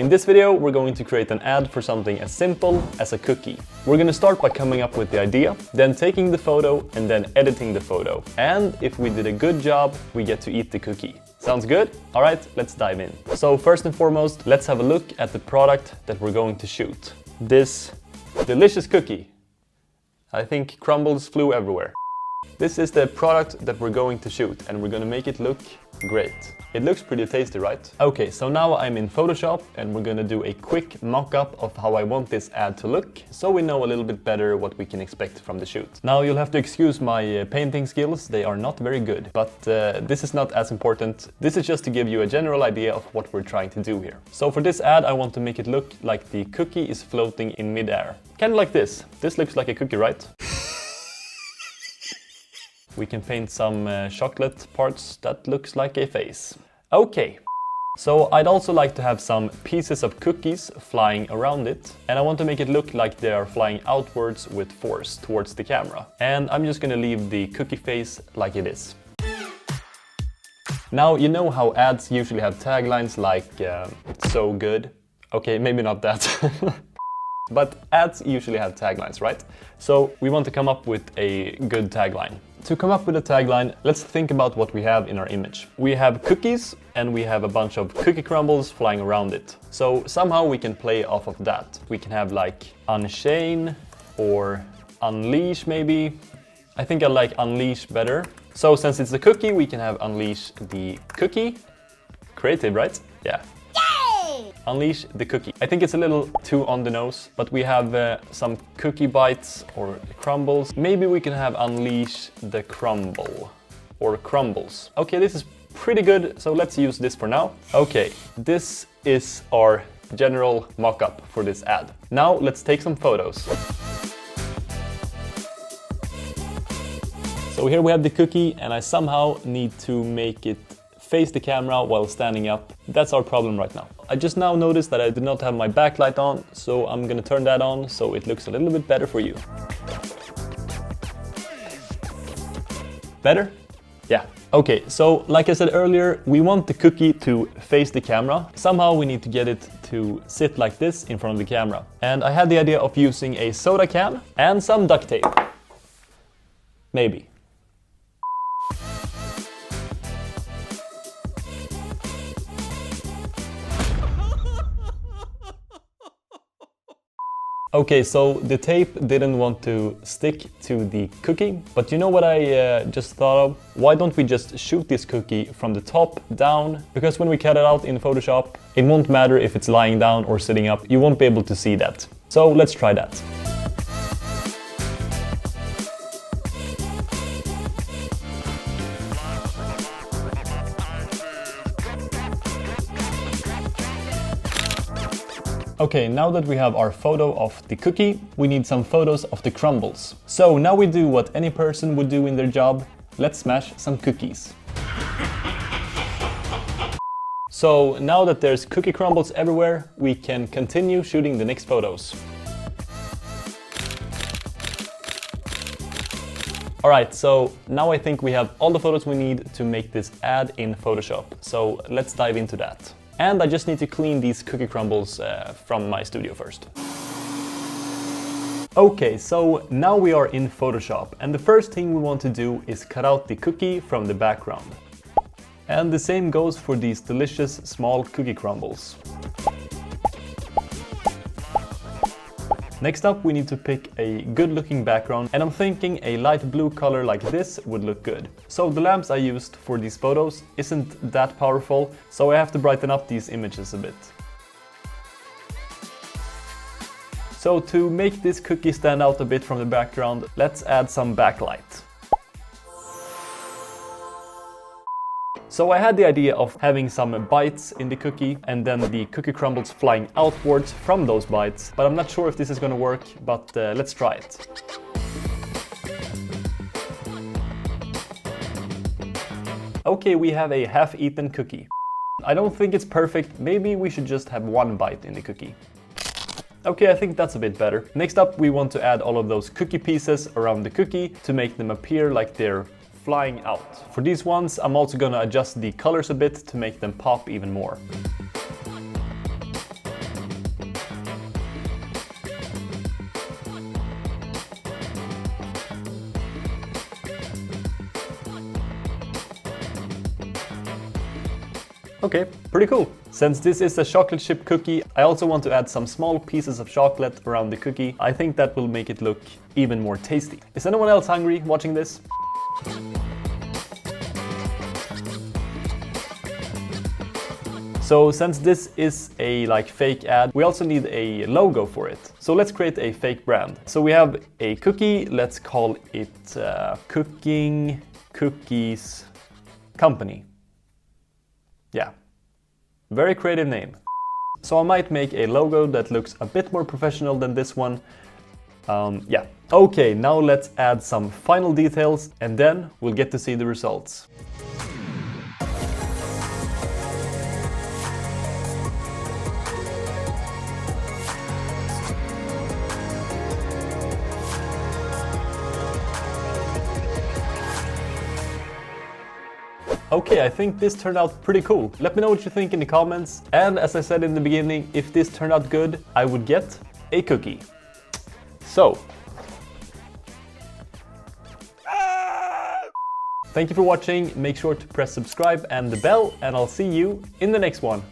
In this video, we're going to create an ad for something as simple as a cookie. We're going to start by coming up with the idea, then taking the photo and then editing the photo. And if we did a good job, we get to eat the cookie. Sounds good? All right, let's dive in. So first and foremost, let's have a look at the product that we're going to shoot. This delicious cookie. I think crumbles flew everywhere. This is the product that we're going to shoot, and we're going to make it look great. It looks pretty tasty, right? Okay, so now I'm in Photoshop and we're gonna do a quick mock-up of how I want this ad to look, so we know a little bit better what we can expect from the shoot. Now you'll have to excuse my painting skills, they are not very good, but this is not as important. This is just to give you a general idea of what we're trying to do here. So for this ad, I want to make it look like the cookie is floating in midair. Kind of like this. This looks like a cookie, right? We can paint some chocolate parts that looks like a face. Okay, so I'd also like to have some pieces of cookies flying around it, and I want to make it look like they are flying outwards with force towards the camera. And I'm just gonna leave the cookie face like it is. Now, you know how ads usually have taglines like, so good? Okay, maybe not that. But ads usually have taglines, right? So we want to come up with a good tagline. To come up with a tagline, let's think about what we have in our image. We have cookies and we have a bunch of cookie crumbles flying around it. So somehow we can play off of that. We can have like unchain or unleash maybe. I think I like unleash better. So since it's a cookie, we can have unleash the cookie. Creative, right? Yeah. Unleash the cookie. I think it's a little too on the nose, but we have some cookie bites or crumbles. Maybe we can have unleash the crumble or crumbles. Okay, this is pretty good, so let's use this for now. Okay, this is our general mock-up for this ad. Now let's take some photos. So here we have the cookie, and I somehow need to make it face the camera while standing up. That's our problem right now. I just now noticed that I did not have my backlight on, so I'm gonna turn that on so it looks a little bit better for you. Better? Yeah. Okay, so like I said earlier, we want the cookie to face the camera. Somehow we need to get it to sit like this in front of the camera. And I had the idea of using a soda can and some duct tape. Maybe. Okay, so the tape didn't want to stick to the cookie, but you know what I just thought of? Why don't we just shoot this cookie from the top down? Because when we cut it out in Photoshop, it won't matter if it's lying down or sitting up. You won't be able to see that. So let's try that. Okay, now that we have our photo of the cookie, we need some photos of the crumbles. So now we do what any person would do in their job. Let's smash some cookies. So now that there's cookie crumbles everywhere, we can continue shooting the next photos. Alright, so now I think we have all the photos we need to make this ad in Photoshop. So let's dive into that. And I just need to clean these cookie crumbles from my studio first. Okay, so now we are in Photoshop, and the first thing we want to do is cut out the cookie from the background. And the same goes for these delicious small cookie crumbles. Next up, we need to pick a good-looking background, and I'm thinking a light blue color like this would look good. So the lamps I used for these photos isn't that powerful, so I have to brighten up these images a bit. So to make this cookie stand out a bit from the background, let's add some backlight. So I had the idea of having some bites in the cookie and then the cookie crumbles flying outwards from those bites, but I'm not sure if this is gonna work, but let's try it. Okay, we have a half-eaten cookie. I don't think it's perfect, maybe we should just have one bite in the cookie. Okay, I think that's a bit better. Next up, we want to add all of those cookie pieces around the cookie to make them appear like they're flying out. For these ones, I'm also gonna adjust the colors a bit to make them pop even more. Okay, pretty cool. Since this is a chocolate chip cookie, I also want to add some small pieces of chocolate around the cookie. I think that will make it look even more tasty. Is anyone else hungry watching this? So since this is a fake ad, we also need a logo for it. So let's create a fake brand. So we have a cookie, let's call it Cooking Cookies Company. Yeah, very creative name. So I might make a logo that looks a bit more professional than this one. Yeah. Okay, now let's add some final details and then we'll get to see the results. Okay, I think this turned out pretty cool. Let me know what you think in the comments. And as I said in the beginning, if this turned out good, I would get a cookie. So, thank you for watching. Make sure to press subscribe and the bell, and I'll see you in the next one.